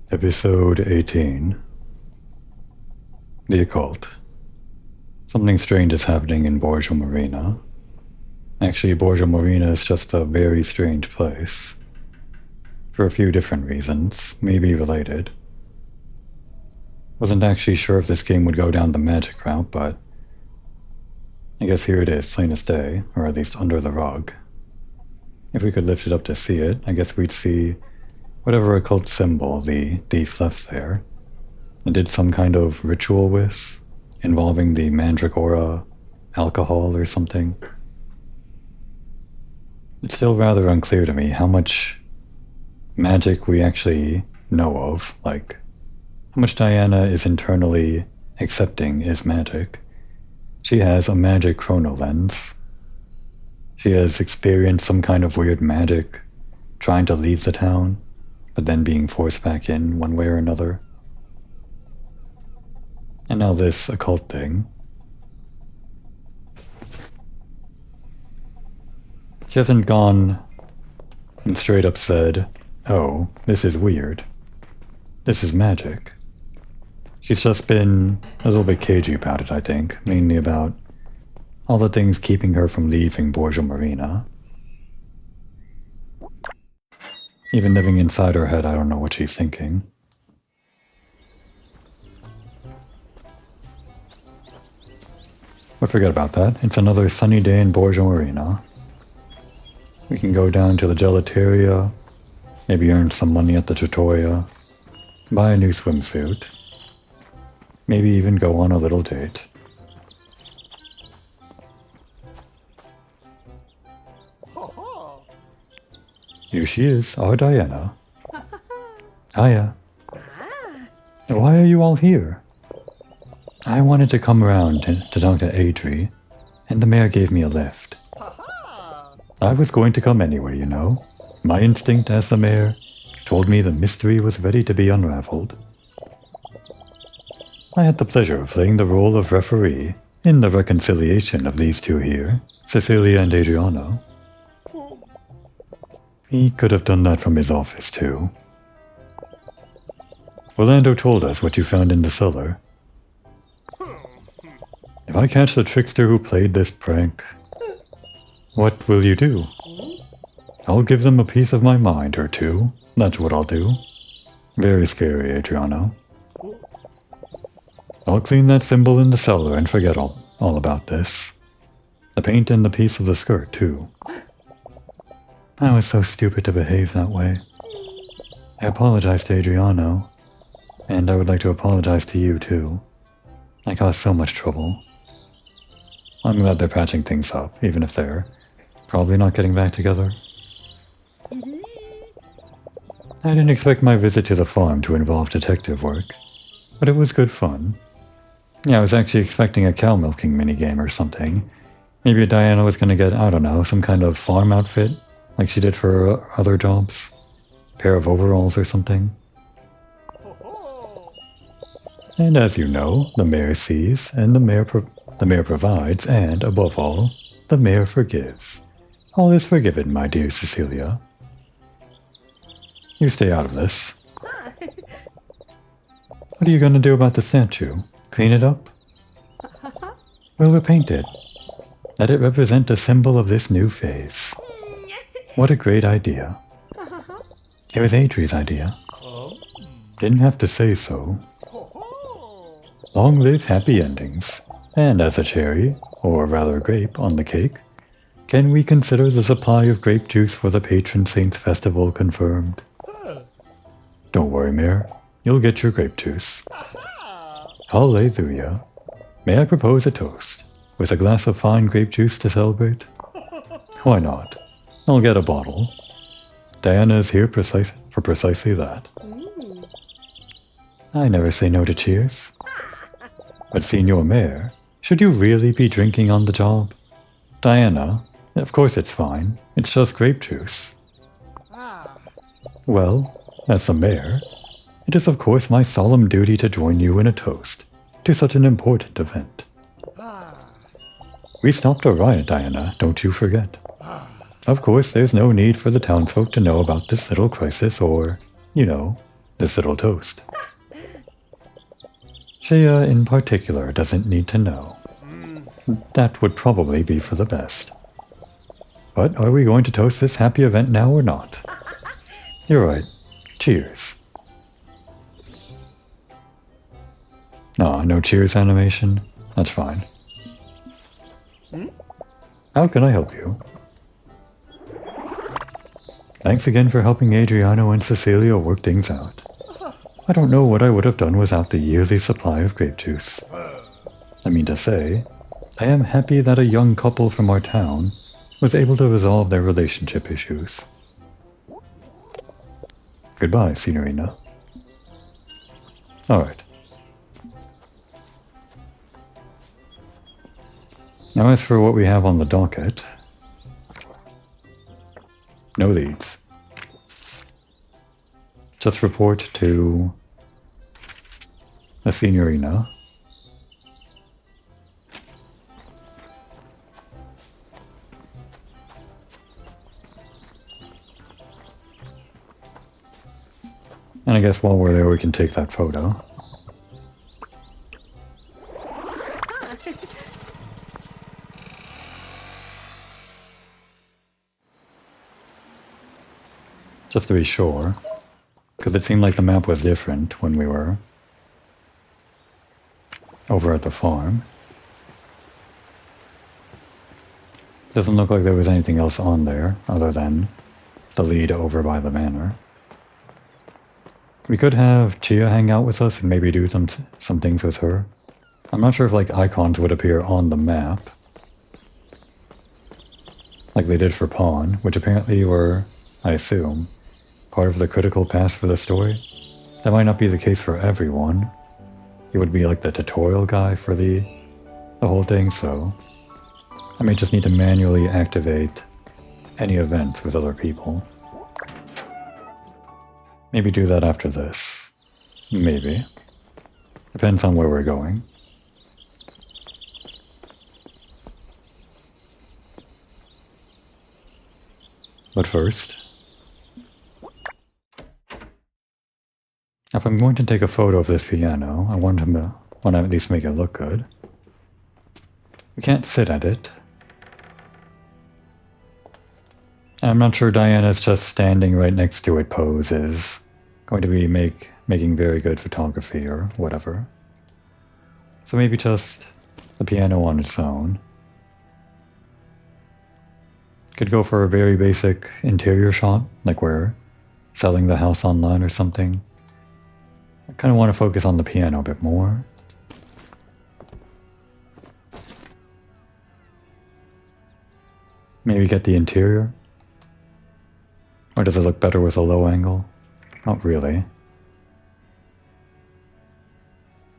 Episode 18. The Occult. Something strange is happening in Borgia Marina. Actually, Borgia Marina is just a very strange place. For a few different reasons, maybe related. Wasn't actually sure if this game would go down the magic route, but I guess here it is, plain as day, or at least under the rug. If we could lift it up to see it, I guess we'd see whatever occult symbol the thief left there, and did some kind of ritual with, involving the mandragora alcohol or something. It's still rather unclear to me how much magic we actually know of, like how much Diana is internally accepting is magic. She has a magic chrono lens. She has experienced some kind of weird magic trying to leave the town, but then being forced back in one way or another. And now this occult thing. She hasn't gone and straight up said, "Oh, this is weird. This is magic." She's just been a little bit cagey about it, I think, mainly about all the things keeping her from leaving Borgia Marina. Even living inside her head, I don't know what she's thinking. But forget about that. It's another sunny day in Borgia Marina. We can go down to the gelateria, maybe earn some money at the trattoria, buy a new swimsuit, maybe even go on a little date. Here she is, our Diana. Hiya. Why are you all here? I wanted to come around to talk to Adri, and the mayor gave me a lift. I was going to come anyway, you know. My instinct as the mayor told me the mystery was ready to be unraveled. I had the pleasure of playing the role of referee in the reconciliation of these two here, Cecilia and Adriano. He could have done that from his office, too. Orlando told us what you found in the cellar. If I catch the trickster who played this prank, what will you do? I'll give them a piece of my mind or two. That's what I'll do. Very scary, Adriano. I'll clean that symbol in the cellar and forget all about this. The paint and the piece of the skirt, too. I was so stupid to behave that way. I apologize to Adriano, and I would like to apologize to you, too. I caused so much trouble. I'm glad they're patching things up, even if they're probably not getting back together. I didn't expect my visit to the farm to involve detective work, but it was good fun. Yeah, I was actually expecting a cow milking minigame or something. Maybe Diana was gonna get, I don't know, some kind of farm outfit, like she did for her other jobs. Pair of overalls or something. And as you know, the mayor sees, and the mayor provides, and, above all, the mayor forgives. All is forgiven, my dear Cecilia. You stay out of this. What are you gonna do about the statue? Clean it up? We'll repaint it. Let it represent a symbol of this new phase. What a great idea. It was Adri's idea. Didn't have to say so. Long live happy endings. And as a cherry, or rather grape, on the cake, can we consider the supply of grape juice for the patron saint's festival confirmed? Don't worry, Mayor. You'll get your grape juice. Hallelujah. May I propose a toast, with a glass of fine grape juice to celebrate? Why not? I'll get a bottle. Diana is here for precisely that. I never say no to cheers. But Senior Mayor, should you really be drinking on the job? Diana, of course it's fine. It's just grape juice. Well, as the mayor, it is of course my solemn duty to join you in a toast to such an important event. We stopped a riot, Diana, don't you forget. Of course, there's no need for the townsfolk to know about this little crisis or, you know, this little toast. Shea in particular doesn't need to know. That would probably be for the best. But are we going to toast this happy event now or not? You're right. Cheers. Aw, no cheers animation? That's fine. How can I help you? Thanks again for helping Adriano and Cecilia work things out. I don't know what I would have done without the yearly supply of grape juice. I mean to say, I am happy that a young couple from our town was able to resolve their relationship issues. Goodbye, Signorina. Alright. Now as for what we have on the docket, no leads. Just report to the Signorina. And I guess while we're there we can take that photo. Just to be sure, because it seemed like the map was different when we were over at the farm. Doesn't look like there was anything else on there other than the lead over by the manor. We could have Chia hang out with us and maybe do some things with her. I'm not sure if like icons would appear on the map like they did for Pawn, which apparently were, I assume, part of the critical path for the story. That might not be the case for everyone. He would be like the tutorial guy for the whole thing, so I may just need to manually activate any events with other people. Maybe do that after this. Maybe. Depends on where we're going. But first, if I'm going to take a photo of this piano, I want to at least make it look good. We can't sit at it. I'm not sure Diana's just standing right next to it pose is going to be making very good photography or whatever. So maybe just the piano on its own. Could go for a very basic interior shot, like we're selling the house online or something. I kind of want to focus on the piano a bit more. Maybe get the interior. Or does it look better with a low angle? Not really.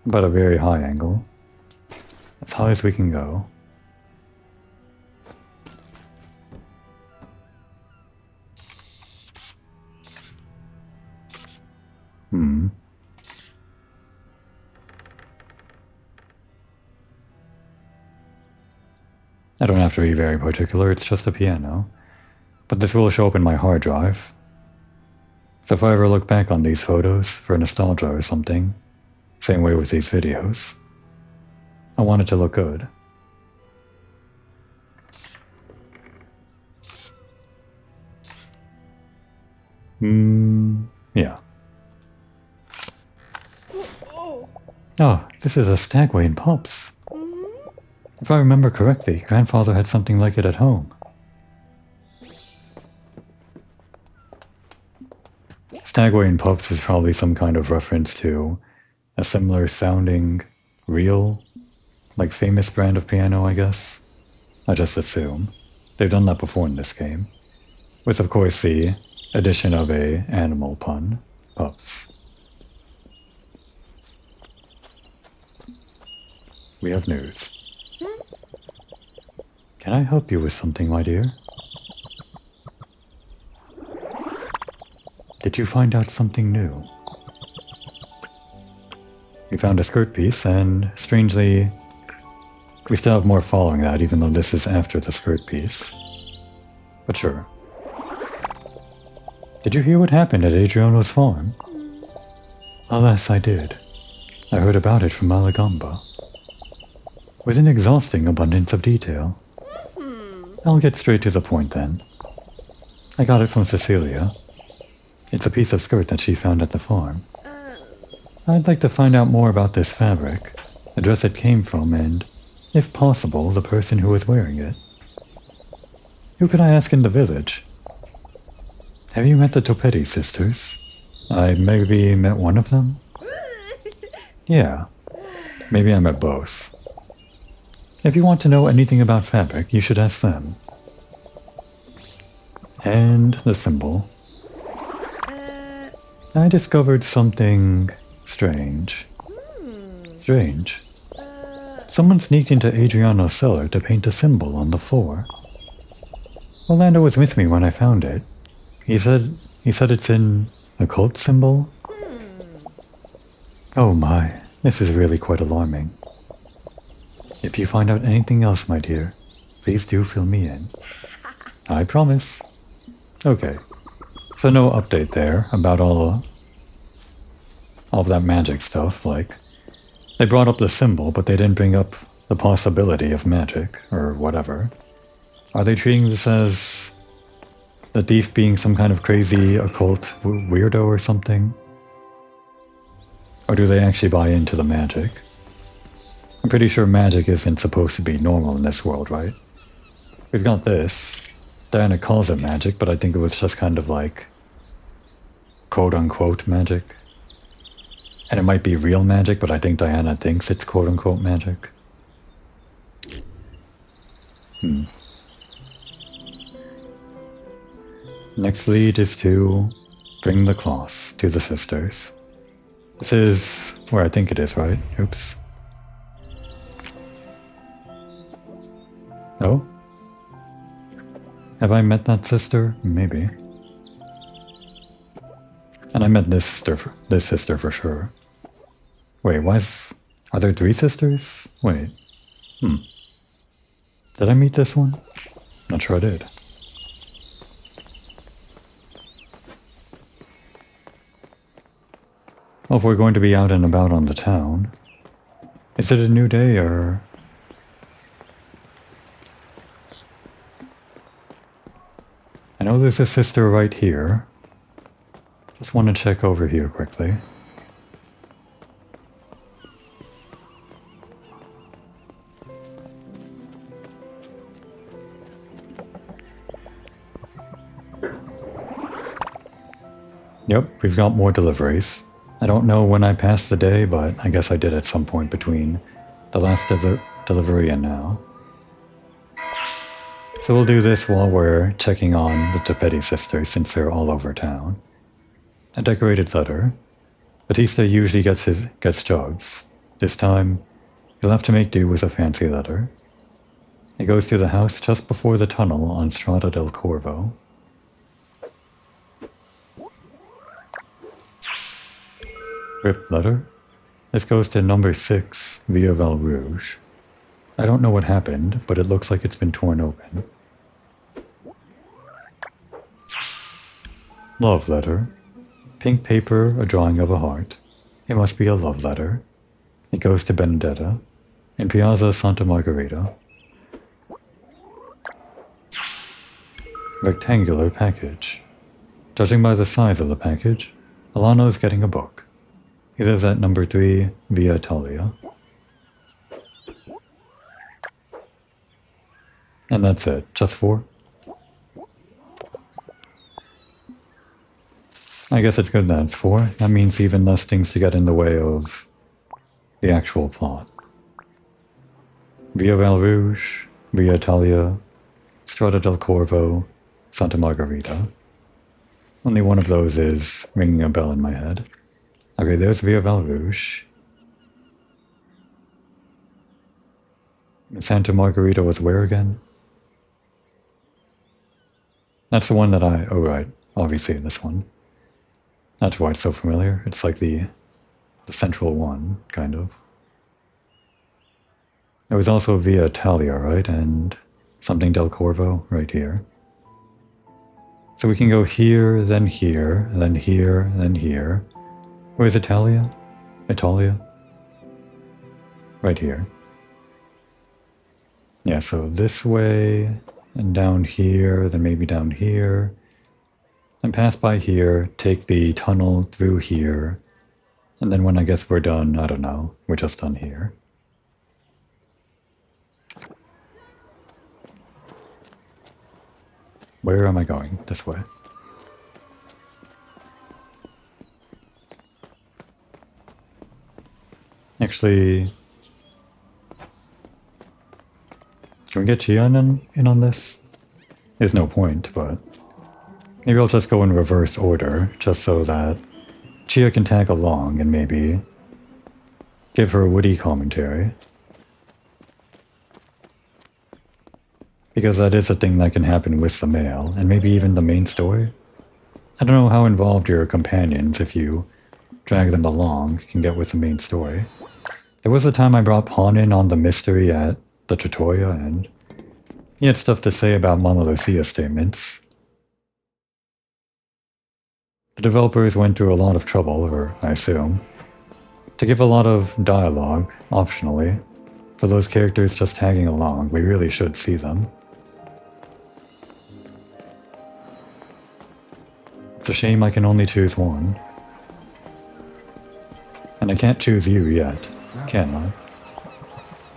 But a very high angle. As high as we can go. I don't have to be very particular, it's just a piano. But this will show up in my hard drive. So if I ever look back on these photos for nostalgia or something, same way with these videos, I want it to look good. Yeah. Oh, this is a Stagway in Pops. If I remember correctly, Grandfather had something like it at home. Stagway in Pups is probably some kind of reference to a similar sounding, real, like famous brand of piano, I guess. I just assume. They've done that before in this game. With of course the addition of a animal pun, Pups. We have news. Can I help you with something, my dear? Did you find out something new? We found a skirt piece, and strangely, we still have more following that, even though this is after the skirt piece. But sure. Did you hear what happened at Adriano's farm? Alas, I did. I heard about it from Malagamba. With an exhausting abundance of detail. I'll get straight to the point then. I got it from Cecilia. It's a piece of skirt that she found at the farm. I'd like to find out more about this fabric, the dress it came from, and, if possible, the person who was wearing it. Who could I ask in the village? Have you met the Topetti sisters? I maybe met one of them? Yeah, maybe I met both. If you want to know anything about fabric, you should ask them. And the symbol. I discovered something strange. Strange? Someone sneaked into Adriano's cellar to paint a symbol on the floor. Orlando was with me when I found it. He said it's an occult symbol. Oh my, this is really quite alarming. If you find out anything else, my dear, please do fill me in. I promise. Okay, so no update there about all of that magic stuff, like, they brought up the symbol, but they didn't bring up the possibility of magic, or whatever. Are they treating this as the thief being some kind of crazy occult weirdo or something? Or do they actually buy into the magic? I'm pretty sure magic isn't supposed to be normal in this world, right? We've got this. Diana calls it magic, but I think it was just kind of like quote-unquote magic. And it might be real magic, but I think Diana thinks it's quote-unquote magic. Next lead is to bring the cloth to the sisters. This is where I think it is, right? Oops. Oh? Have I met that sister? Maybe. And I met this sister for sure. Wait, are there 3 sisters? Wait. Did I meet this one? Not sure I did. Well, if we're going to be out and about on the town, is it a new day or... I know there's a sister right here. Just want to check over here quickly. Yep, we've got more deliveries. I don't know when I passed the day, but I guess I did at some point between the last delivery and now. So we'll do this while we're checking on the Topetti sisters since they're all over town. A decorated letter. Batista usually gets jugs. This time, you'll have to make do with a fancy letter. It goes to the house just before the tunnel on Strada del Corvo. Ripped letter. This goes to number 6, Via Val Rouge. I don't know what happened, but it looks like it's been torn open. Love letter. Pink paper, a drawing of a heart. It must be a love letter. It goes to Benedetta, in Piazza Santa Margherita. Rectangular package. Judging by the size of the package, Alano's getting a book. He lives at number 3, Via Italia. And that's it. Just 4? I guess it's good that it's 4. That means even less things to get in the way of the actual plot. Via Val Rouge, Via Italia, Strada del Corvo, Santa Margherita. Only one of those is ringing a bell in my head. Okay, there's Via Val Rouge. Santa Margherita was where again? That's the one that oh right, obviously this one. That's why it's so familiar. It's like the central one, kind of. There was also Via Italia, right? And something del Corvo right here. So we can go here, then here, then here, then here. Where's Italia? Italia? Right here. Yeah, so this way, and down here, then maybe down here. And pass by here, take the tunnel through here, and then when I guess we're done, I don't know, we're just done here. Where am I going? This way. Actually, can we get Chia in on this? There's no point, but maybe I'll just go in reverse order, just so that Chia can tag along and maybe give her a witty commentary. Because that is a thing that can happen with the mail, and maybe even the main story. I don't know how involved your companions, if you drag them along, can get with the main story. There was a time I brought Pawn in on the mystery at the Trattoria, and he had stuff to say about Mama Lucia's statements. The developers went through a lot of trouble, or I assume, to give a lot of dialogue, optionally, for those characters just tagging along. We really should see them. It's a shame I can only choose one. And I can't choose you yet, can I?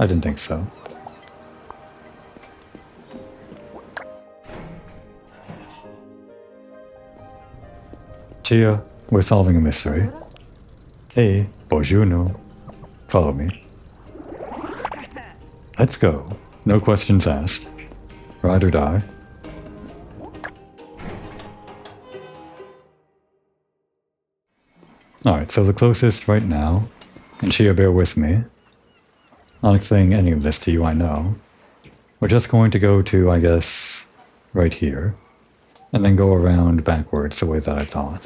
I didn't think so. Chia, we're solving a mystery. Hey, buongiorno. Follow me. Let's go. No questions asked. Ride or die. Alright, so the closest right now, and Chia, bear with me. Not explaining any of this to you, I know. We're just going to go to, I guess, right here, and then go around backwards the way that I thought.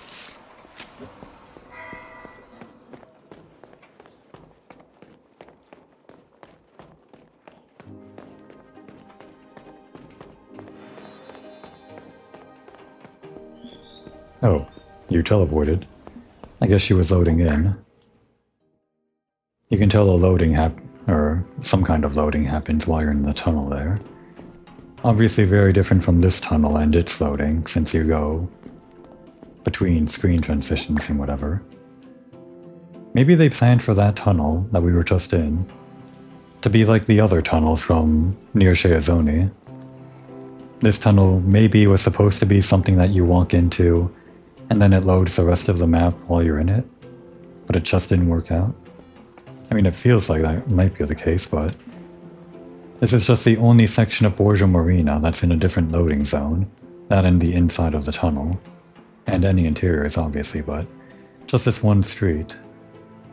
Oh, you teleported. I guess she was loading in. You can tell a loading or some kind of loading happens while you're in the tunnel there. Obviously very different from this tunnel and its loading, since you go between screen transitions and whatever. Maybe they planned for that tunnel that we were just in to be like the other tunnel from near Sheazoni. This tunnel maybe was supposed to be something that you walk into and then it loads the rest of the map while you're in it, but it just didn't work out. I mean, it feels like that might be the case, but this is just the only section of Borgia Marina that's in a different loading zone, that and the inside of the tunnel, and any interiors obviously, but just this one street,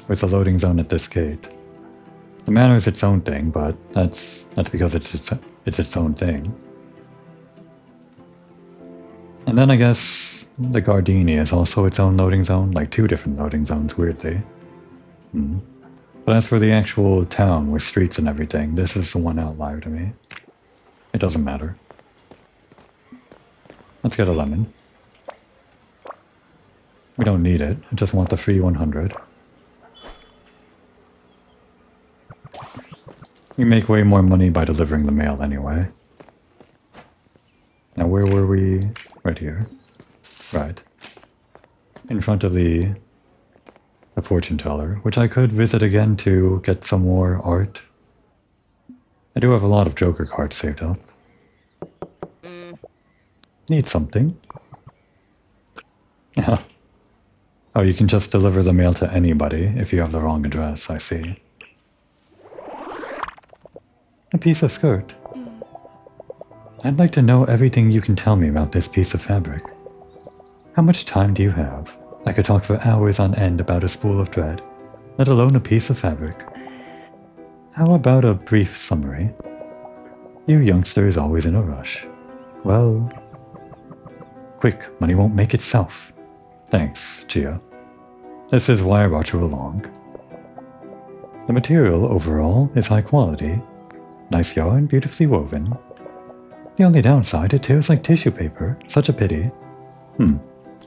with a loading zone at this gate. The manor is its own thing, but that's because it's its own thing. And then I guess the Gardini is also its own loading zone, like two different loading zones, weirdly. But as for the actual town with streets and everything, this is the one outlier to me. It doesn't matter. Let's get a lemon. We don't need it, I just want the free 100. We make way more money by delivering the mail anyway. Now where were we? Right here. Right. In front of the fortune teller, which I could visit again to get some more art. I do have a lot of Joker cards saved up. Need something? Yeah. Oh, you can just deliver the mail to anybody if you have the wrong address, I see. A piece of skirt. I'd like to know everything you can tell me about this piece of fabric. How much time do you have? I could talk for hours on end about a spool of thread, let alone a piece of fabric. How about a brief summary? You youngsters always in a rush. Well... Quick, money won't make itself. Thanks, Chia. This is why I brought you along. The material overall is high quality. Nice yarn, beautifully woven. The only downside, it tears like tissue paper. Such a pity.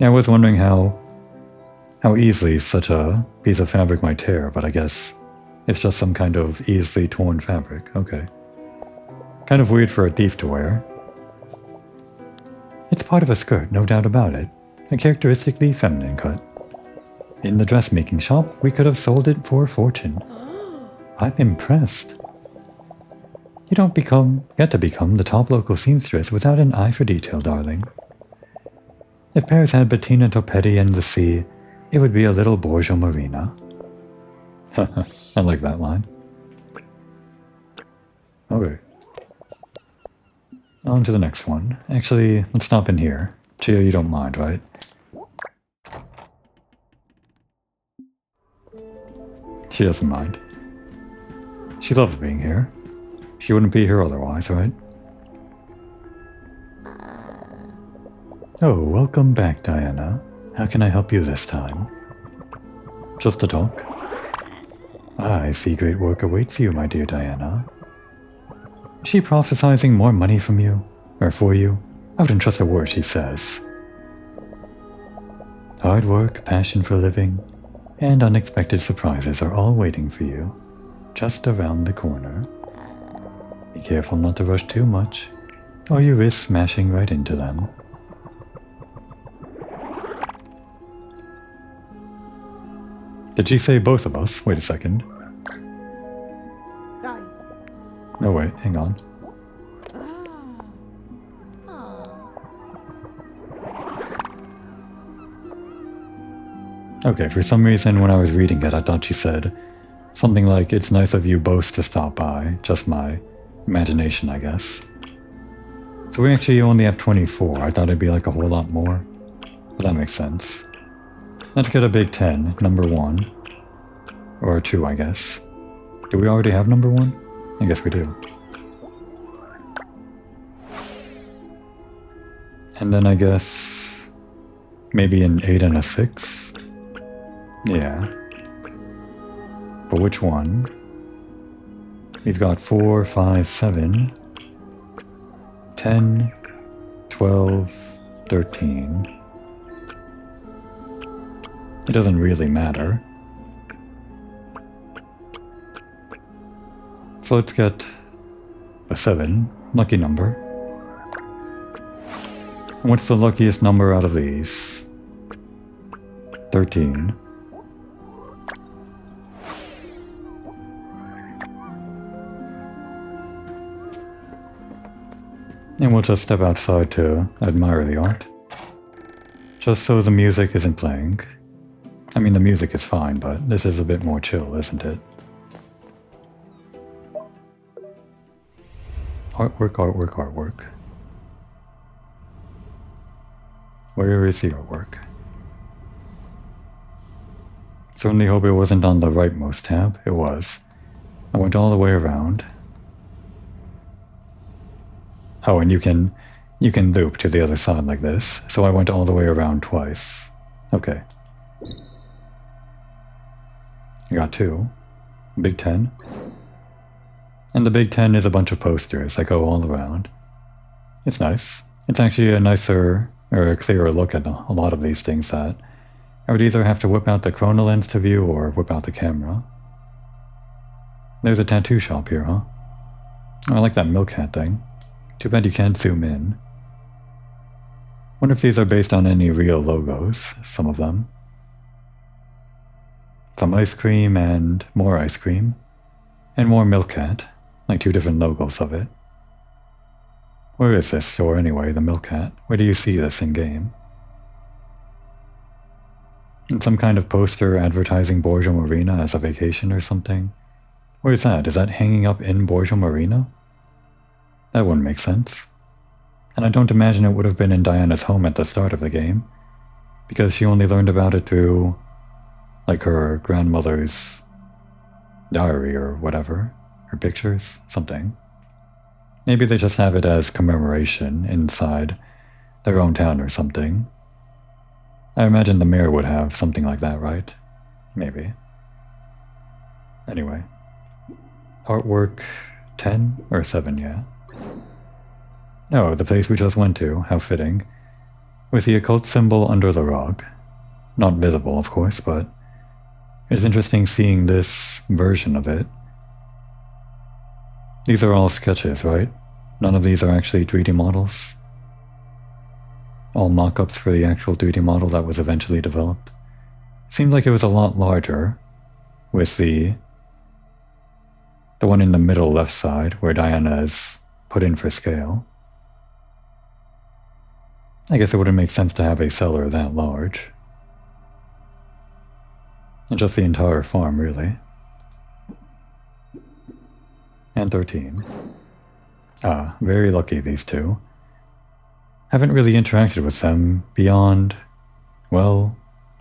I was wondering how how easily such a piece of fabric might tear, but I guess it's just some kind of easily torn fabric. Okay. Kind of weird for a thief to wear. It's part of a skirt, no doubt about it. A characteristically feminine cut. In the dressmaking shop, we could have sold it for a fortune. I'm impressed. You don't get to become the top local seamstress without an eye for detail, darling. If Paris had Bettina Torpetti and the sea, it would be a little Borgia Marina. I like that line. Okay. On to the next one. Actually, let's stop in here. Chia, you don't mind, right? She doesn't mind. She loves being here. She wouldn't be here otherwise, right? Oh, welcome back, Diana. How can I help you this time? Just to talk? I see great work awaits you, my dear Diana. Is she prophesizing more money from you? Or for you? I wouldn't trust a word she says. Hard work, passion for living, and unexpected surprises are all waiting for you, just around the corner. Be careful not to rush too much, or you risk smashing right into them. Did she say both of us? Wait a second. No, wait, hang on. Okay, for some reason when I was reading it, I thought she said something like, it's nice of you both to stop by. Just my imagination, I guess. So we actually only have 24. I thought it'd be like a whole lot more. But that makes sense. Let's get a big 10, number 1. Or 2, I guess. Do we already have number 1? I guess we do. And then I guess maybe an 8 and a 6? Yeah. But which one? We've got 4, 5, 7, 10, 12, 13. It doesn't really matter. So let's get a 7, lucky number. And what's the luckiest number out of these? 13. And we'll just step outside to admire the art. Just so the music isn't playing. I mean, the music is fine, but this is a bit more chill, isn't it? Artwork, artwork, artwork. Where is the artwork? Certainly hope it wasn't on the rightmost tab. It was. I went all the way around. Oh, and you can loop to the other side like this. So I went all the way around twice. Okay. I got 2. Big 10. And the Big 10 is a bunch of posters that go all around. It's nice. It's actually a nicer, or a clearer look at a lot of these things that I would either have to whip out the chrono lens to view or whip out the camera. There's a tattoo shop here, huh? Oh, I like that milk hat thing. Too bad you can't zoom in. Wonder if these are based on any real logos, some of them. Some ice cream and more ice cream. And more milk cat. Like 2 different logos of it. Where is this store anyway, the milk cat? Where do you see this in game? And some kind of poster advertising Borgia Marina as a vacation or something. Where is that? Is that hanging up in Borgia Marina? That wouldn't make sense. And I don't imagine it would have been in Diana's home at the start of the game. Because she only learned about it through, like, her grandmother's diary or whatever. Her pictures, something. Maybe they just have it as commemoration inside their own town or something. I imagine the mayor would have something like that, right? Maybe. Anyway. Artwork 10 or 7, yeah. Oh, the place we just went to, how fitting. With the occult symbol under the rug. Not visible, of course, but it's interesting seeing this version of it. These are all sketches, right? None of these are actually 3D models. All mock-ups for the actual 3D model that was eventually developed. Seemed like it was a lot larger, with the one in the middle left side, where Diana is put in for scale. I guess it wouldn't make sense to have a cellar that large. And just the entire farm, really. And 13. Ah, very lucky, these two. Haven't really interacted with them beyond, well,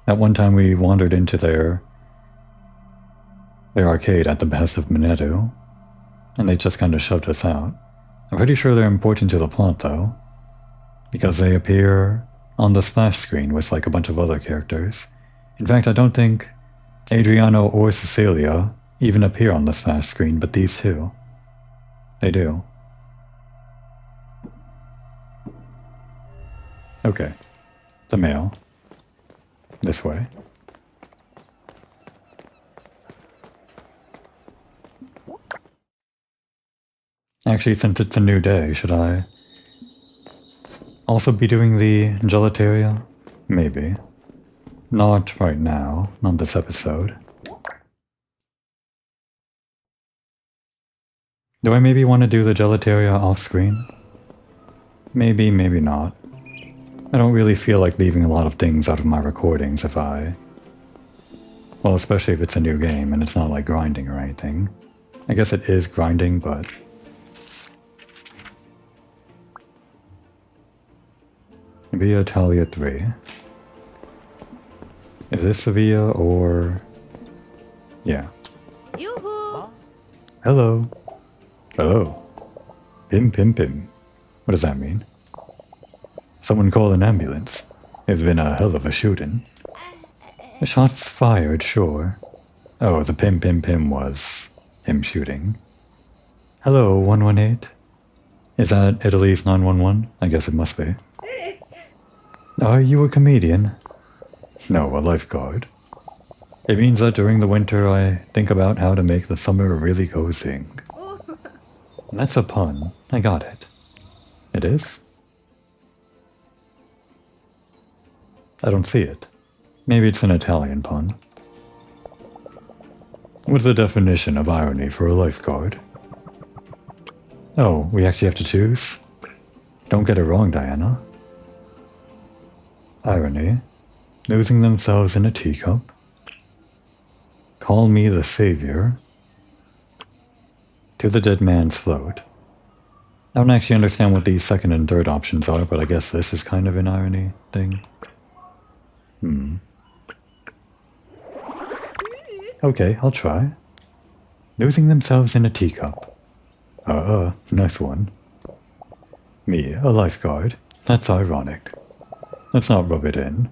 at one time we wandered into their arcade at the behest of Minetu, and they just kind of shoved us out. I'm pretty sure they're important to the plot, though, because they appear on the splash screen with like a bunch of other characters. In fact, I don't think Adriano or Cecilia even appear on the splash screen, but these two, they do. Okay, the mail. This way. Actually, since it's a new day, should I also be doing the gelateria? Maybe. Not right now, not this episode. Do I maybe want to do the gelateria off screen? Maybe, maybe not. I don't really feel like leaving a lot of things out of my recordings if I... Well, especially if it's a new game and it's not like grinding or anything. I guess it is grinding, but... Via Talia 3. Is this Sevilla or... Yeah. Yoo-hoo! Hello. Hello. Pim pim pim. What does that mean? Someone call an ambulance. There's been a hell of a shooting. Shots fired, sure. Oh, the pim pim pim was him shooting. Hello, 118. Is that Italy's 911? I guess it must be. Are you a comedian? No, a lifeguard. It means that during the winter I think about how to make the summer really go sing. That's a pun. I got it. It is? I don't see it. Maybe it's an Italian pun. What's the definition of irony for a lifeguard? Oh, we actually have to choose? Don't get it wrong, Diana. Irony. Losing themselves in a teacup. Call me the savior. To the dead man's float. I don't actually understand what these second and third options are, but I guess this is kind of an irony thing. Okay, I'll try. Losing themselves in a teacup. Nice one. Me, a lifeguard. That's ironic. Let's not rub it in.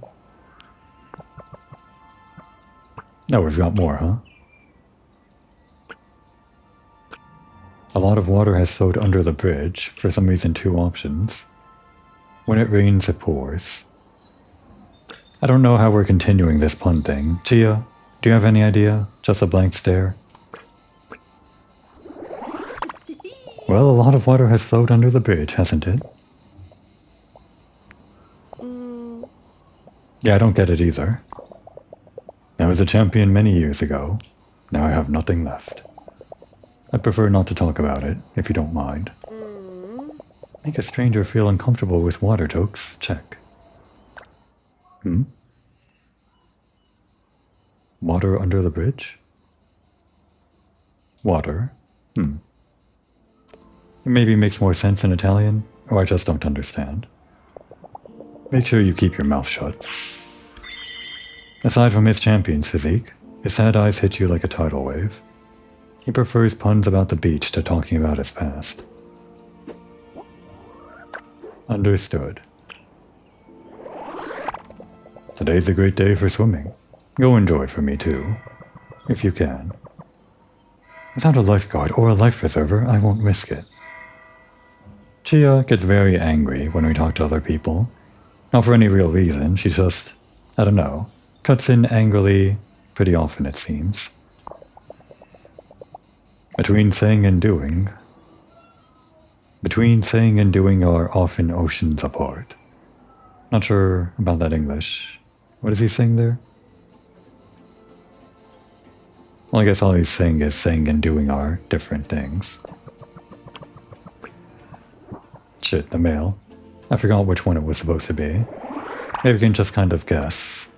Oh, we've got more, huh? A lot of water has flowed under the bridge. For some reason, 2 options. When it rains, it pours. I don't know how we're continuing this pun thing. Chia, do you have any idea? Just a blank stare? Well, a lot of water has flowed under the bridge, hasn't it? Yeah, I don't get it either. I was a champion many years ago. Now I have nothing left. I prefer not to talk about it, if you don't mind. Make a stranger feel uncomfortable with water jokes. Check. Water under the bridge? Water? It maybe makes more sense in Italian, or I just don't understand. Make sure you keep your mouth shut. Aside from his champion's physique, his sad eyes hit you like a tidal wave. He prefers puns about the beach to talking about his past. Understood. Today's a great day for swimming. Go enjoy it for me too, if you can. Without a lifeguard or a life preserver, I won't risk it. Chia gets very angry when we talk to other people. Not for any real reason, she's just, I don't know, Cuts in angrily, pretty often it seems. Between saying and doing are often oceans apart. Not sure about that English. What is he saying there? Well, I guess all he's saying is saying and doing are different things. Shit, the mail. I forgot which one it was supposed to be. Maybe we can just kind of guess.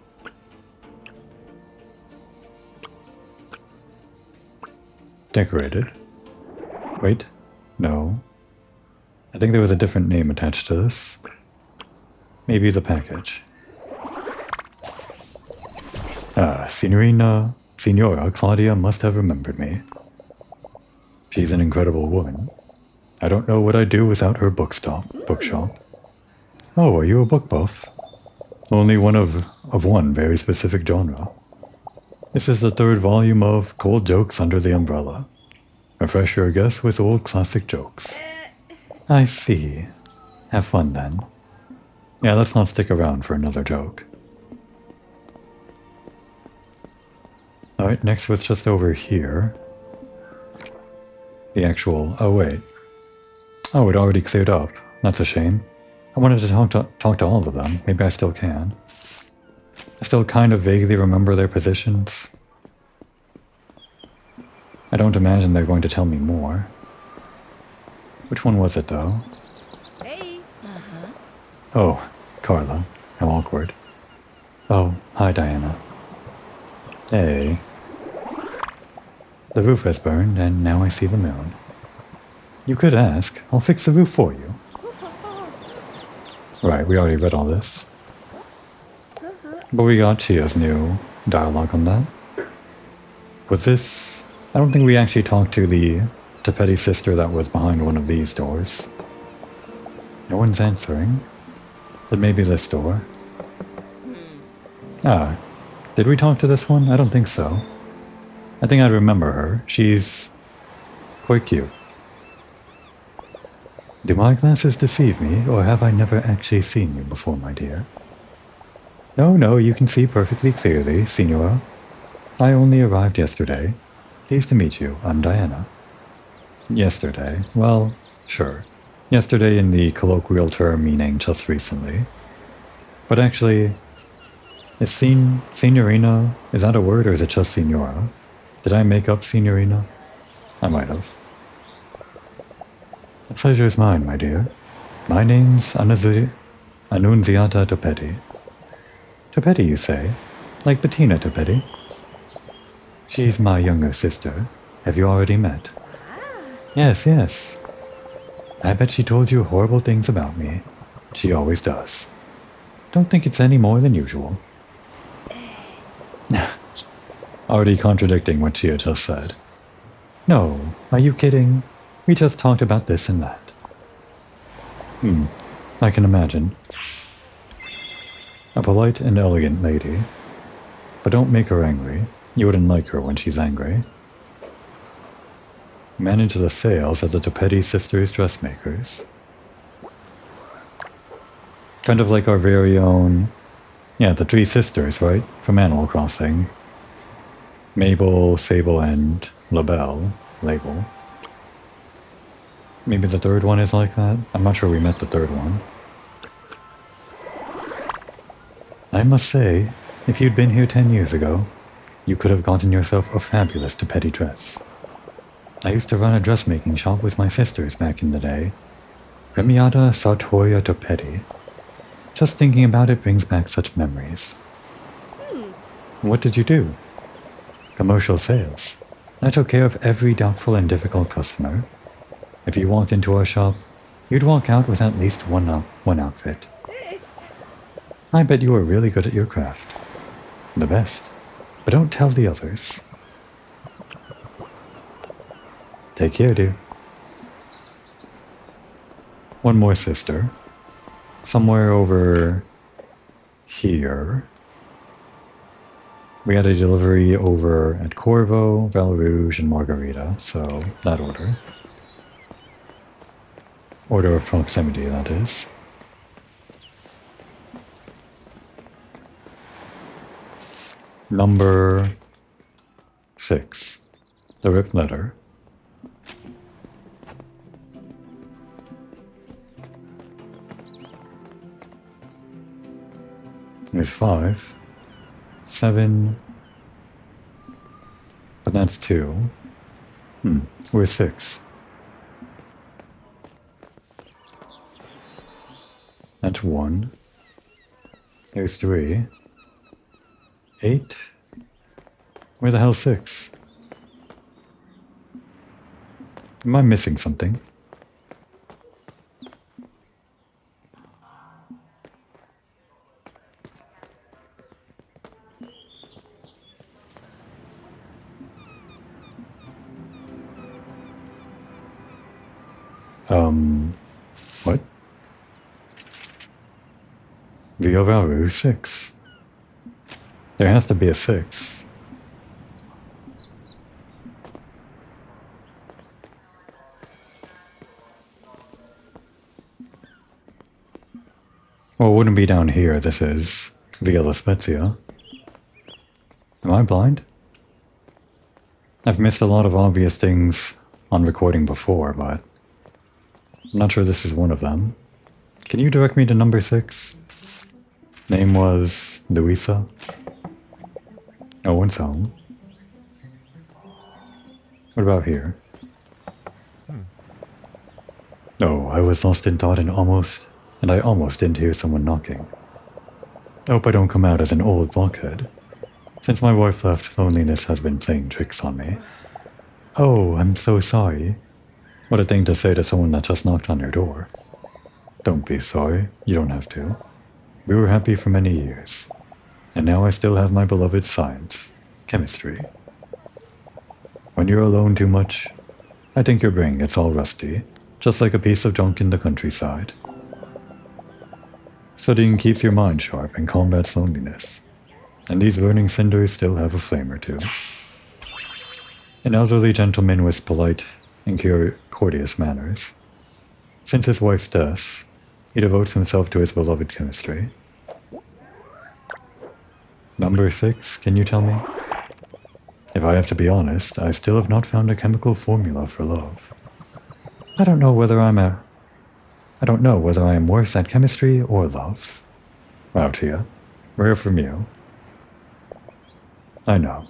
Decorated. Wait. No. I think there was a different name attached to this. Maybe the package. Signora Claudia must have remembered me. She's an incredible woman. I don't know what I'd do without her bookshop. Oh, are you a book buff? Only one of one very specific genre. This is the third volume of Cold Jokes Under the Umbrella. Refresh your guess with old classic jokes. I see. Have fun then. Yeah, let's not stick around for another joke. Alright, next was just over here. The actual... oh wait. Oh, it already cleared up. That's a shame. I wanted to talk to all of them. Maybe I still can. I still kind of vaguely remember their positions. I don't imagine they're going to tell me more. Which one was it, though? Hey. Oh, Carla. How awkward. Oh, hi, Diana. Hey. The roof has burned, and now I see the moon. You could ask. I'll fix the roof for you. Right, we already read all this. But we got Chia's new dialogue on that. Was this... I don't think we actually talked to the Petty sister that was behind one of these doors. No one's answering. But maybe this door. Ah, did we talk to this one? I don't think so. I think I remember her. She's quite cute. Do my glasses deceive me, or have I never actually seen you before, my dear? No, you can see perfectly clearly, Signora. I only arrived yesterday. Pleased to meet you. I'm Diana. Yesterday? Well, sure. Yesterday in the colloquial term meaning just recently. But actually, is Signorina, is that a word or is it just Signora? Did I make up Signorina? I might have. The pleasure is mine, my dear. My name's Annunziata Topetti. Topetti, you say? Like Bettina Topetti? She's my younger sister. Have you already met? Yes. I bet she told you horrible things about me. She always does. Don't think it's any more than usual. Already contradicting what she had just said. No, are you kidding? We just talked about this and that. I can imagine. A polite and elegant lady. But don't make her angry. You wouldn't like her when she's angry. Manage the sales at the Topetti sisters' dressmakers. Kind of like our very own... yeah, the three sisters, right? From Animal Crossing. Mabel, Sable, and Labelle. Label. Maybe the third one is like that? I'm not sure we met the third one. I must say, if you'd been here 10 years ago, you could have gotten yourself a fabulous Topetti dress. I used to run a dressmaking shop with my sisters back in the day. Remiata Sartoria Topetti. Just thinking about it brings back such memories. What did you do? Commercial sales. I took care of every doubtful and difficult customer. If you walked into our shop, you'd walk out with at least one outfit. I bet you were really good at your craft. The best. But don't tell the others. Take care, dear. One more sister. Somewhere over here. We had a delivery over at Corvo, Val Rouge, and Margarita, so that order. Order of proximity, that is. Number 6. The ripped letter. There's 5. 7. But that's 2. Where's 6? That's 1. There's 3. 8. Where the hell's 6? Am I missing something? What? Viovaru 6. There has to be a 6. Well, it wouldn't be down here. This is Via La Spezia. Am I blind? I've missed a lot of obvious things on recording before, but I'm not sure this is one of them. Can you direct me to number 6? Name was Luisa. No one's home. What about here? Oh, I was lost in thought and I almost didn't hear someone knocking. I hope I don't come out as an old blockhead. Since my wife left, loneliness has been playing tricks on me. Oh, I'm so sorry. What a thing to say to someone that just knocked on your door. Don't be sorry, you don't have to. We were happy for many years. And now I still have my beloved science, chemistry. When you're alone too much, I think your brain gets all rusty, just like a piece of junk in the countryside. Studying keeps your mind sharp and combats loneliness. And these burning cinders still have a flame or two. An elderly gentleman with polite and courteous manners. Since his wife's death, he devotes himself to his beloved chemistry. Number 6, can you tell me? If I have to be honest, I still have not found a chemical formula for love. I don't know whether I am worse at chemistry or love. Wow, Tia. Rare from you. I know.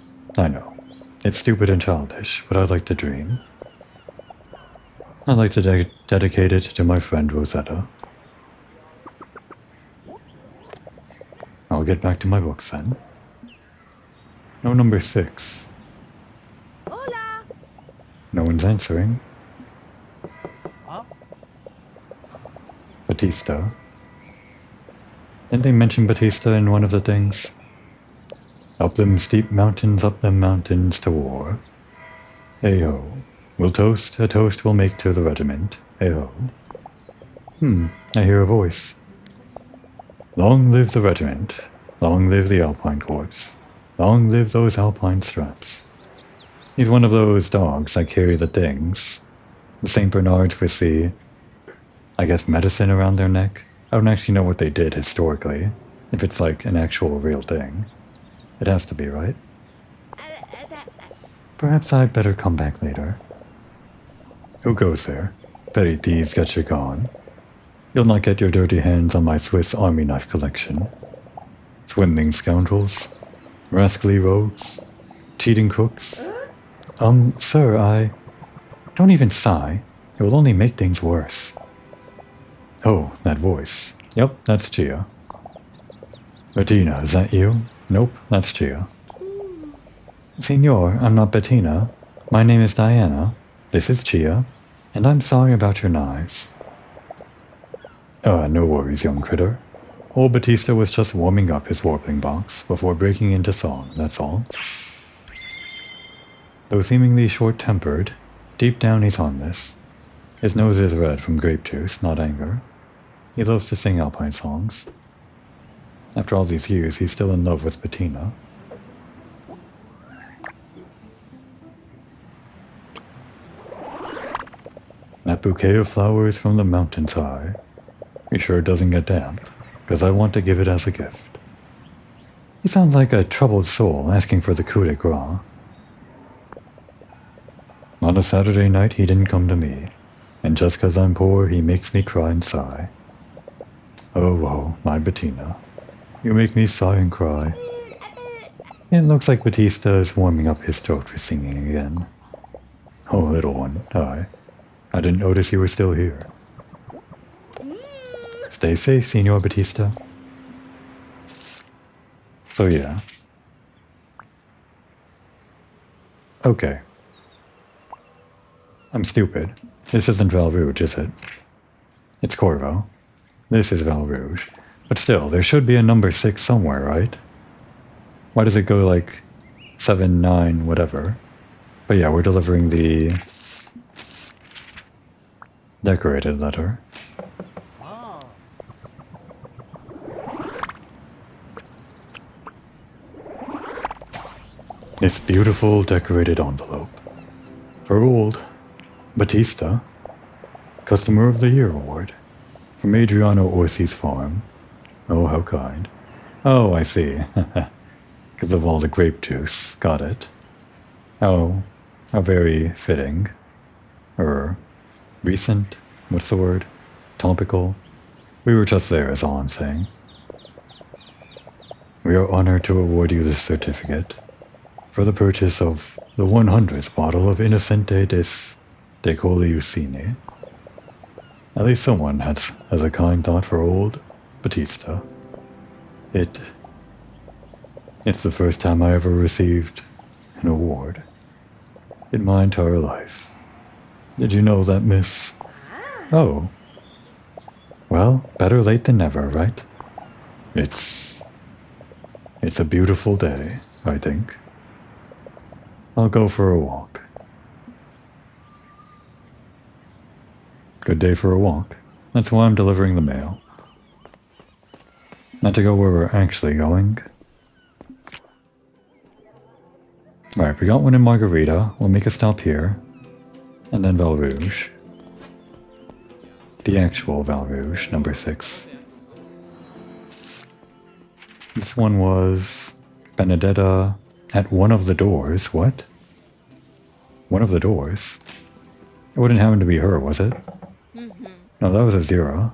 It's stupid and childish, but I'd like to dream. I'd like to dedicate it to my friend Rosetta. I'll get back to my books then. No number 6. Hola. No one's answering. Batista. Didn't they mention Batista in one of the things? Up them steep mountains, up them mountains to war. Hey-ho. We'll toast, a toast we'll make to the regiment. Hey-ho. I hear a voice. Long live the regiment. Long live the Alpine Corps. Long live those Alpine straps. He's one of those dogs that carry the things. The St. Bernards with the, I guess, medicine around their neck. I don't actually know what they did historically. If it's like an actual real thing. It has to be, right? Perhaps I'd better come back later. Who goes there? Petty thieves get you gone. You'll not get your dirty hands on my Swiss army knife collection. Swindling scoundrels. Rascally rogues. Cheating crooks. Sir, I... Don't even sigh. It will only make things worse. Oh, that voice. Yep, that's Chia. Bettina, is that you? Nope, that's Chia. Signor, I'm not Bettina. My name is Diana. This is Chia. And I'm sorry about your knives. No worries, young critter. Old Batista was just warming up his warbling box before breaking into song, that's all. Though seemingly short-tempered, deep down he's harmless. His nose is red from grape juice, not anger. He loves to sing Alpine songs. After all these years, he's still in love with Bettina. That bouquet of flowers from the mountains high. Be sure it doesn't get damp, because I want to give it as a gift. He sounds like a troubled soul asking for the coup de grace. On a Saturday night he didn't come to me, and just 'cause I'm poor he makes me cry and sigh. Oh, whoa, my Bettina. You make me sigh and cry. It looks like Batista is warming up his throat for singing again. Oh, little one, hi. I didn't notice you were still here. Stay safe, Senor Batista. So yeah. Okay. I'm stupid. This isn't Val Rouge, is it? It's Corvo. This is Val Rouge. But still, there should be a number 6 somewhere, right? Why does it go like 7, 9, whatever? But yeah, we're delivering the decorated letter. This beautiful decorated envelope. For old Batista, Customer of the Year Award. From Adriano Orsi's farm. Oh, how kind. Oh, I see. Because of all the grape juice. Got it. Oh, how very fitting. Recent? What's the word? Topical? We were just there is all I'm saying. We are honored to award you this certificate for the purchase of the 100th bottle of Innocente de Coliucini. At least someone has a kind thought for old Batista. It's the first time I ever received an award in my entire life. Did you know that, miss? Oh. Well, better late than never, right? It's a beautiful day, I think. I'll go for a walk. Good day for a walk. That's why I'm delivering the mail. Not to go where we're actually going. Alright, we got one in Margarita. We'll make a stop here. And then Val Rouge. The actual Val Rouge, number 6. This one was Benedetta at one of the doors. What? One of the doors? It wouldn't happen to be her, was it? No, that was a 0.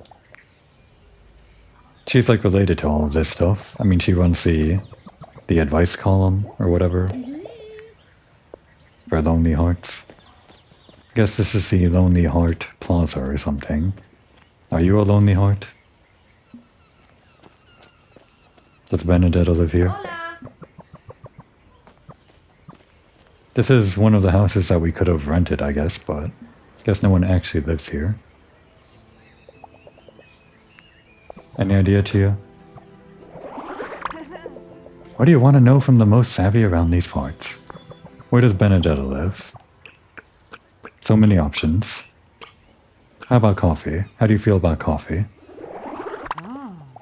She's like related to all of this stuff. I mean, she runs the advice column or whatever. For Lonely Hearts. I guess this is the Lonely Heart Plaza or something. Are you a Lonely Heart? Does Benedetta live here? Hola. This is one of the houses that we could have rented, I guess, but I guess no one actually lives here. Any idea, Chia? What do you want to know from the most savvy around these parts? Where does Benedetta live? So many options. How about coffee? How do you feel about coffee?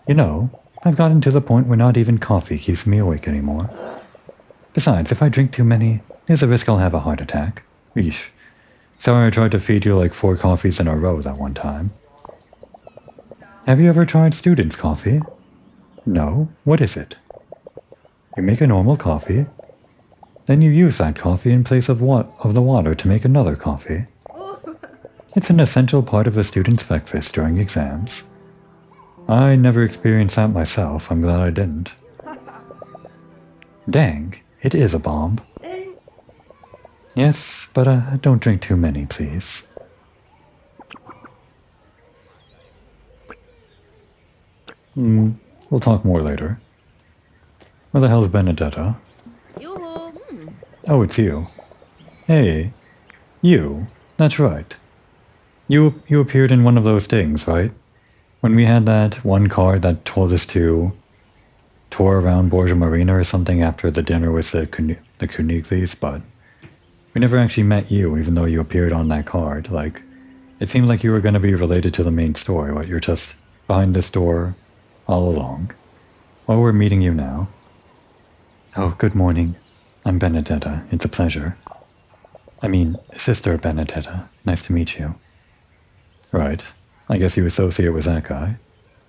You know, I've gotten to the point where not even coffee keeps me awake anymore. Besides, if I drink too many, there's a risk I'll have a heart attack. Eesh. Sorry I tried to feed you like 4 coffees in a row that one time. Have you ever tried student's coffee? No? What is it? You make a normal coffee, then you use that coffee in place of the water to make another coffee. It's an essential part of the student's breakfast during exams. I never experienced that myself, I'm glad I didn't. Dang, it is a bomb. Yes, but don't drink too many, please. We'll talk more later. Where the hell's Benedetta? Yoo-hoo. Oh, it's you. Hey, you. That's right. You appeared in one of those things, right? When we had that one card that told us to tour around Borgia Marina or something after the dinner with the Kuniglis, but we never actually met you, even though you appeared on that card. Like, it seemed like you were going to be related to the main story, but you're just behind this door all along. Well, we're meeting you now. Oh, good morning. I'm Benedetta. It's a pleasure. I mean, Sister Benedetta. Nice to meet you. Right. I guess you associate with that guy.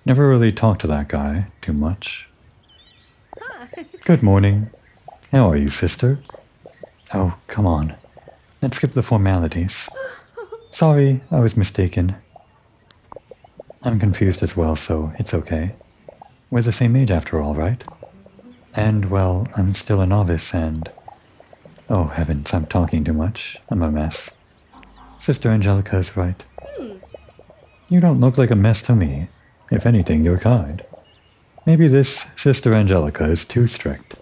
Never really talked to that guy too much. Good morning. How are you, sister? Oh, come on. Let's skip the formalities. Sorry, I was mistaken. I'm confused as well, so it's okay. We're the same age after all, right? And, well, I'm still a novice and... Oh, heavens, I'm talking too much. I'm a mess. Sister Angelica's right. You don't look like a mess to me. If anything, you're kind. Maybe this Sister Angelica is too strict.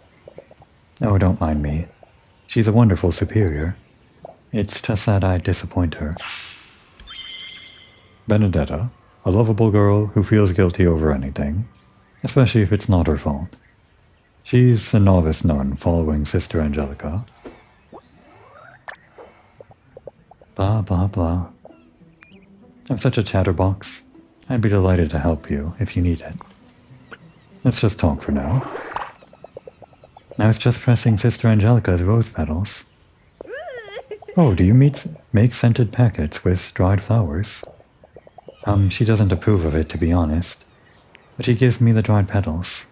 Oh, don't mind me. She's a wonderful superior. It's just that I disappoint her. Benedetta, a lovable girl who feels guilty over anything, especially if it's not her fault. She's a novice nun following Sister Angelica. Blah, blah, blah. I'm such a chatterbox. I'd be delighted to help you if you need it. Let's just talk for now. I was just pressing Sister Angelica's rose petals. Oh, do you make scented packets with dried flowers? She doesn't approve of it, to be honest. But she gives me the dried petals.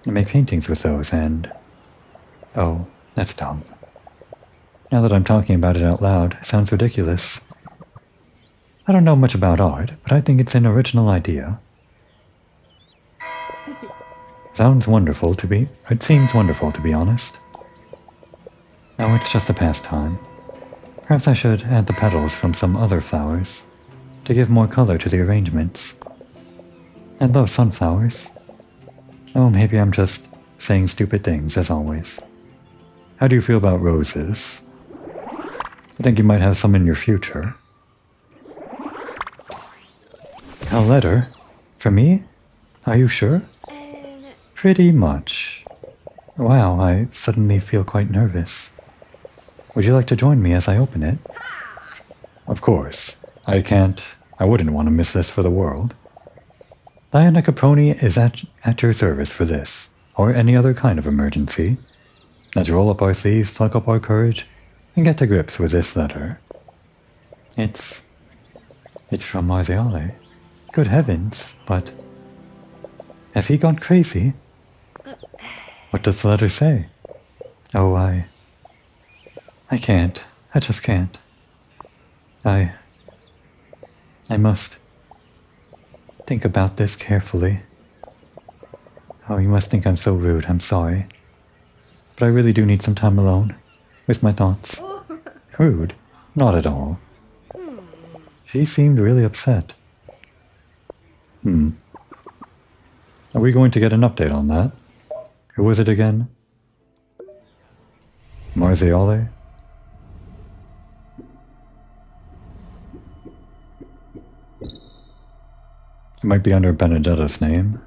I make paintings with those and... Oh, that's dumb. Now that I'm talking about it out loud, it sounds ridiculous. I don't know much about art, but I think it's an original idea. It seems wonderful to be honest. Oh, it's just a pastime. Perhaps I should add the petals from some other flowers to give more color to the arrangements. I love sunflowers. Oh, maybe I'm just saying stupid things, as always. How do you feel about roses? I think you might have some in your future. A letter? For me? Are you sure? Pretty much. Wow, I suddenly feel quite nervous. Would you like to join me as I open it? Of course. I wouldn't want to miss this for the world. Diana Caproni is at your service for this, or any other kind of emergency. Let's roll up our sleeves, pluck up our courage, and get to grips with this letter. It's from Marziale. Good heavens, but... Has he gone crazy? What does the letter say? Oh, I can't. I just can't. I must think about this carefully. Oh, you must think I'm so rude. I'm sorry. But I really do need some time alone with my thoughts. Rude? Not at all. She seemed really upset. Are we going to get an update on that? Who was it again? Marziale? It might be under Benedetta's name.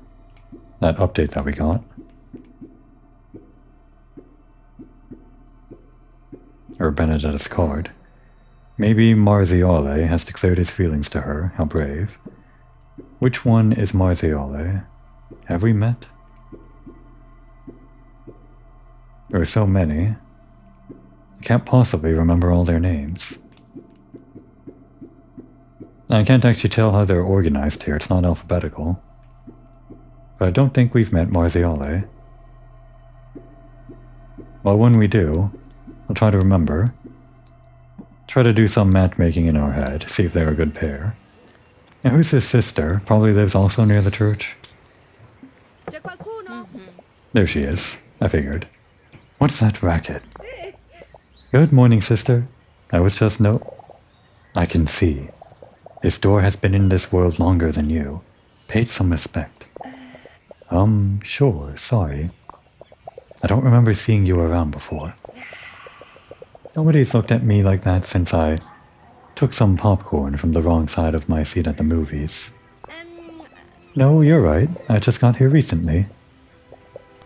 That update that we got. Or Benedetta's card. Maybe Marziale has declared his feelings to her. How brave. Which one is Marziale? Have we met? There are so many. I can't possibly remember all their names. I can't actually tell how they're organized here. It's not alphabetical. But I don't think we've met Marziale. Well, when we do, I'll try to remember. Try to do some matchmaking in our head, see if they're a good pair. Now, who's his sister? Probably lives also near the church. C'è qualcuno? There she is. I figured. What's that racket? Good morning, sister. I was just I can see. This door has been in this world longer than you. Paid some respect. Sure, sorry. I don't remember seeing you around before. Nobody's looked at me like that since I took some popcorn from the wrong side of my seat at the movies. No, you're right. I just got here recently.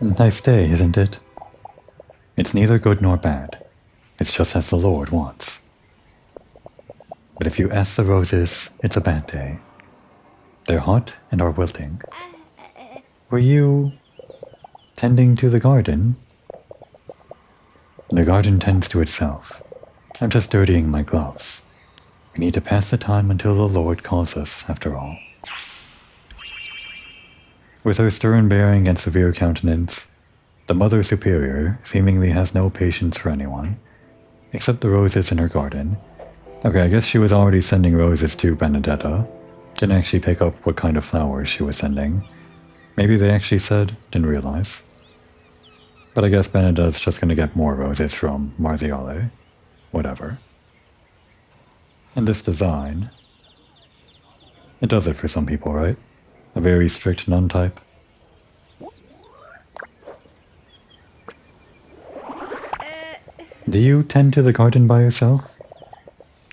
Nice day, isn't it? It's neither good nor bad. It's just as the Lord wants. But if you ask the roses, it's a bad day. They're hot and are wilting. Were you tending to the garden? The garden tends to itself. I'm just dirtying my gloves. We need to pass the time until the Lord calls us, after all. With her stern bearing and severe countenance, the Mother Superior seemingly has no patience for anyone, except the roses in her garden. Okay, I guess she was already sending roses to Benedetta. Didn't actually pick up what kind of flowers she was sending. Maybe they actually said, didn't realize. But I guess Benedetta's just gonna get more roses from Marziale. Whatever. And this design, it does it for some people, right? A very strict nun type. Do you tend to the garden by yourself?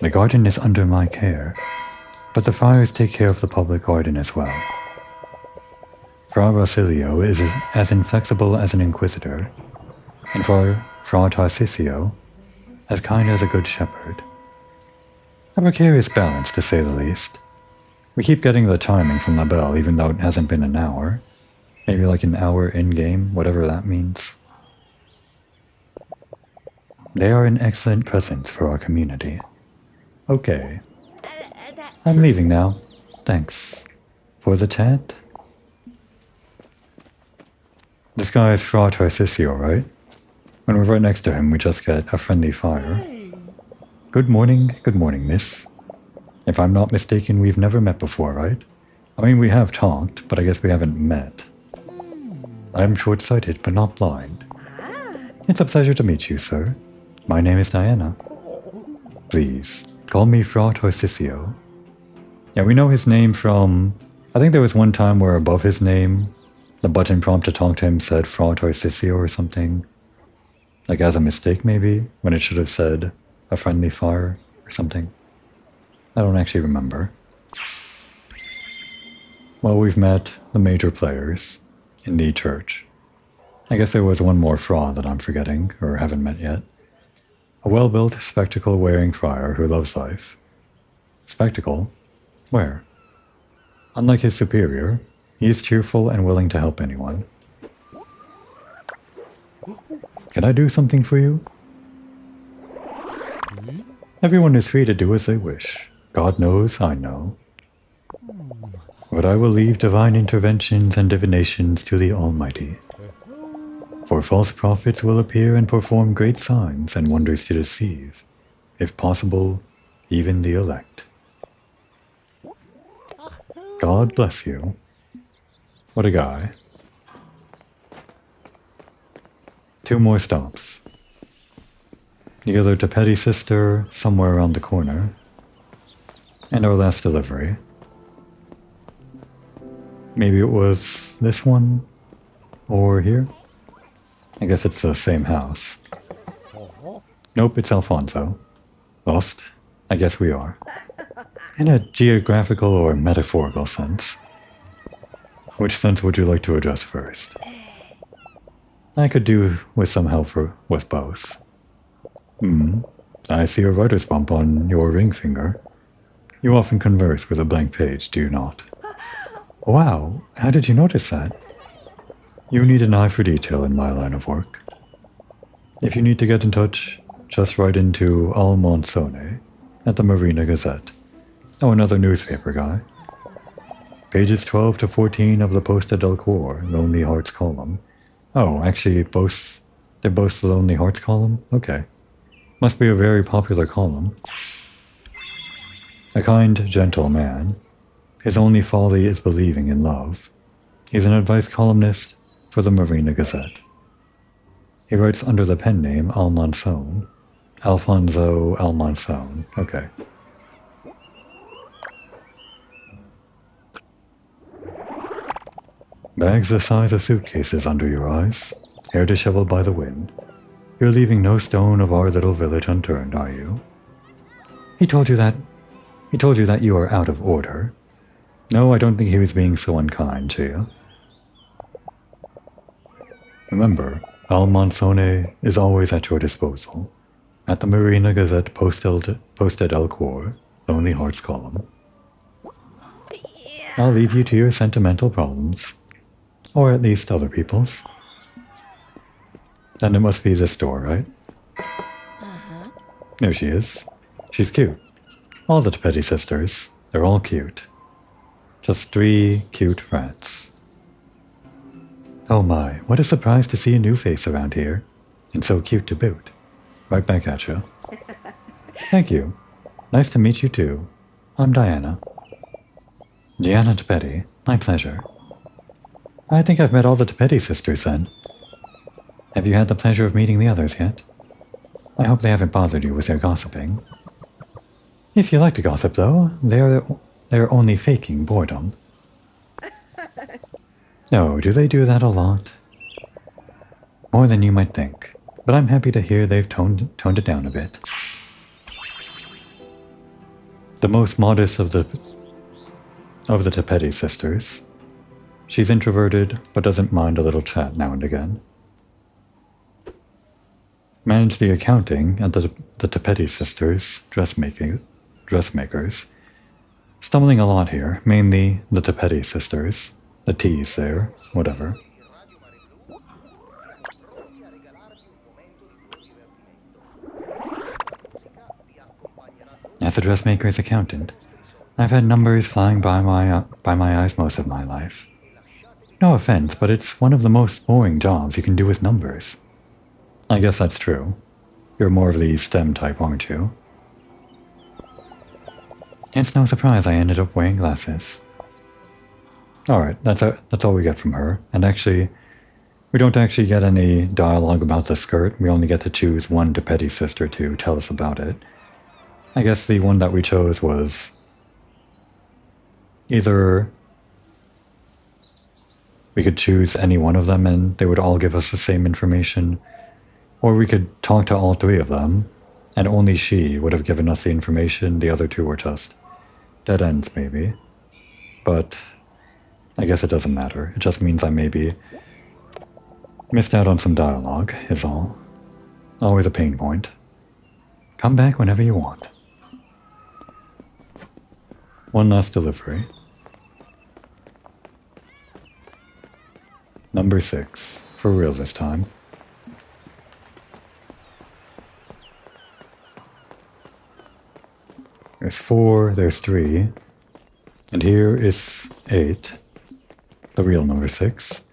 The garden is under my care, but the friars take care of the public garden as well. Fra Basilio is as inflexible as an inquisitor, and Fra Tarcisio as kind as a good shepherd. A precarious balance, to say the least. We keep getting the timing from La Belle, even though it hasn't been an hour. Maybe like an hour in-game, whatever that means. They are an excellent presence for our community. Okay. I'm leaving now. Thanks. For the chat? This guy is Fra Tarcisio, right? When we're right next to him, we just get a friendly fire. Good morning, miss. If I'm not mistaken, we've never met before, right? I mean, we have talked, but I guess we haven't met. I'm short-sighted, but not blind. It's a pleasure to meet you, sir. My name is Diana. Please, call me Fra Tarcisio. Yeah, we know his name from... I think there was one time where above his name, the button prompt to talk to him said Fra Tarcisio or something. Like as a mistake, maybe, when it should have said a friendly fire or something. I don't actually remember. Well, we've met the major players in the church. I guess there was one more Fra that I'm forgetting, or haven't met yet. A well-built, spectacle-wearing friar who loves life. Spectacle? Where? Unlike his superior, he is cheerful and willing to help anyone. Can I do something for you? Everyone is free to do as they wish. God knows, I know. But I will leave divine interventions and divinations to the Almighty. For false prophets will appear and perform great signs and wonders to deceive, if possible, even the elect. God bless you. What a guy. 2 more stops. The other Petty Sister, somewhere around the corner. And our last delivery. Maybe it was this one? Or here? I guess it's the same house. Nope, it's Alfonso. Lost? I guess we are. In a geographical or metaphorical sense. Which sense would you like to address first? I could do with some help with both. I see a writer's bump on your ring finger. You often converse with a blank page, do you not? Wow, how did you notice that? You need an eye for detail in my line of work. If you need to get in touch, just write into Al Monsone at the Marina Gazette. Oh, another newspaper guy. Pages 12 to 14 of the Posta del Cuore, Lonely Hearts column. Oh, actually, they boast the Lonely Hearts column? Okay. Must be a very popular column. A kind, gentle man. His only folly is believing in love. He's an advice columnist for the Marina Gazette. He writes under the pen name Almonson. Alfonso Almonson. Okay. Bags the size of suitcases under your eyes, hair disheveled by the wind. You're leaving no stone of our little village unturned, are you? He told you that you are out of order. No, I don't think he was being so unkind to you. Remember, Al Monsone is always at your disposal. At the Marina Gazette posted El Cuore, Lonely Hearts column. I'll leave you to your sentimental problems. Or at least other people's. Then it must be this door, right? There she is. She's cute. All the Petty Sisters, they're all cute. Just 3 cute rats. Oh my, what a surprise to see a new face around here. And so cute to boot. Right back at you. Thank you. Nice to meet you too. I'm Diana. Gianna Tapetti. My pleasure. I think I've met all the Tapetti sisters then. Have you had the pleasure of meeting the others yet? I hope they haven't bothered you with their gossiping. If you like to gossip though, they're only faking boredom. Oh, do they do that a lot? More than you might think, but I'm happy to hear they've toned it down a bit. The most modest of the Tapetti sisters. She's introverted, but doesn't mind a little chat now and again. Manage the accounting at the Tapetti sisters' dressmakers. Stumbling a lot here, mainly the Tapetti sisters. The T's there, whatever. As a dressmaker's accountant, I've had numbers flying by my eyes most of my life. No offense, but it's one of the most boring jobs you can do with numbers. I guess that's true. You're more of the STEM type, aren't you? It's no surprise I ended up wearing glasses. Alright, that's all we get from her. And actually, we don't actually get any dialogue about the skirt. We only get to choose one Tapetti sister to tell us about it. I guess the one that we chose was either we could choose any one of them and they would all give us the same information, or we could talk to all three of them and only she would have given us the information. The other two were just dead ends, maybe. But I guess it doesn't matter. It just means I maybe missed out on some dialogue, is all. Always a pain point. Come back whenever you want. One last delivery. Number 6. For real this time. There's 4, there's 3. And here is 8. The real number 6.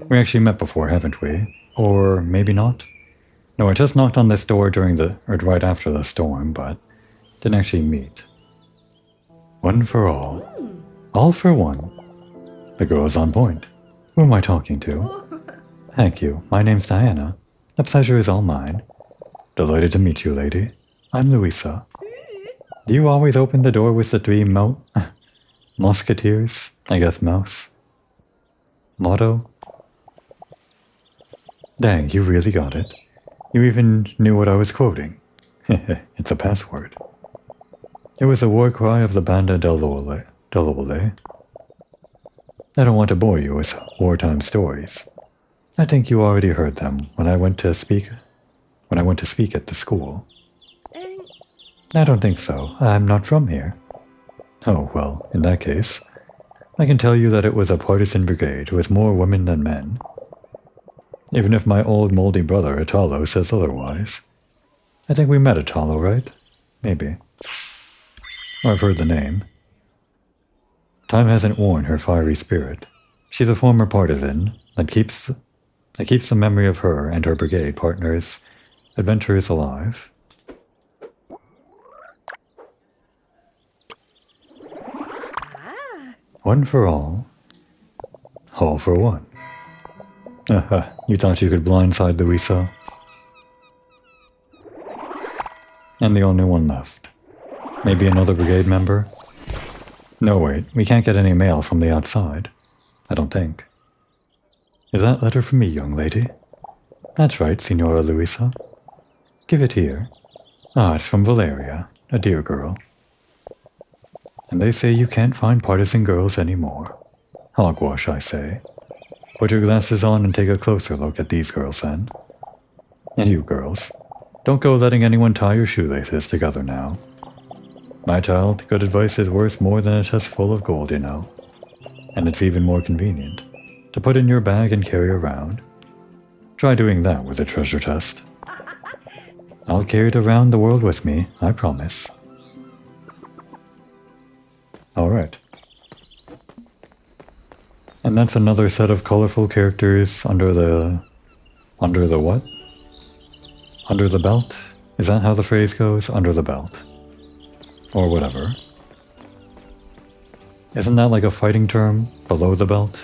We actually met before, haven't we? Or maybe not? No, I just knocked on this door right after the storm, but didn't actually meet. One for all. All for one. The girl is on point. Who am I talking to? Thank you. My name's Diana. The pleasure is all mine. Delighted to meet you, lady. I'm Louisa. Do you always open the door with the 3 musketeers? I guess mouse. Motto? Dang, you really got it. You even knew what I was quoting. It's a password. It was a war cry of the Banda del Lole. I don't want to bore you with wartime stories. I think you already heard them when I went to speak at the school. I don't think so. I'm not from here. Oh, well, in that case, I can tell you that it was a partisan brigade with more women than men. Even if my old moldy brother Italo says otherwise. I think we met Italo, right? Maybe. Or I've heard the name. Time hasn't worn her fiery spirit. She's a former partisan that keeps the memory of her and her brigade partners' adventures alive. One for all for one. You thought you could blindside Louisa? And the only one left. Maybe another brigade member? No, wait, we can't get any mail from the outside. I don't think. Is that letter for me, young lady? That's right, Signora Louisa. Give it here. Ah, it's from Valeria, a dear girl. And they say you can't find partisan girls anymore. Hogwash, I say. Put your glasses on and take a closer look at these girls, then. And you girls, don't go letting anyone tie your shoelaces together now. My child, good advice is worth more than a chest full of gold, you know. And it's even more convenient to put in your bag and carry around. Try doing that with a treasure chest. I'll carry it around the world with me, I promise. Alright. And that's another set of colorful characters under the what? Under the belt? Is that how the phrase goes? Under the belt. Or whatever. Isn't that like a fighting term? Below the belt?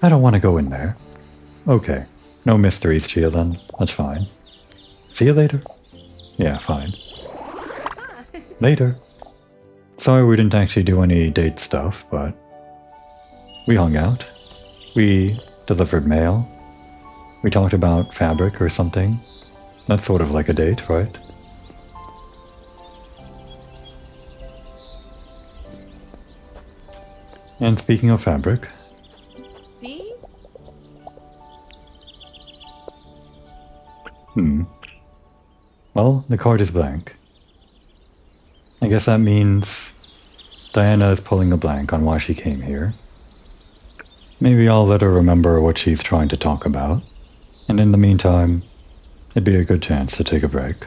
I don't want to go in there. Okay. No mysteries, Chia, then. That's fine. See you later. Yeah, fine. Later. Sorry we didn't actually do any date stuff, but we hung out. We delivered mail. We talked about fabric or something. That's sort of like a date, right? And speaking of fabric... Sì? Well, the card is blank. I guess that means Diana is pulling a blank on why she came here. Maybe I'll let her remember what she's trying to talk about. And in the meantime, it'd be a good chance to take a break.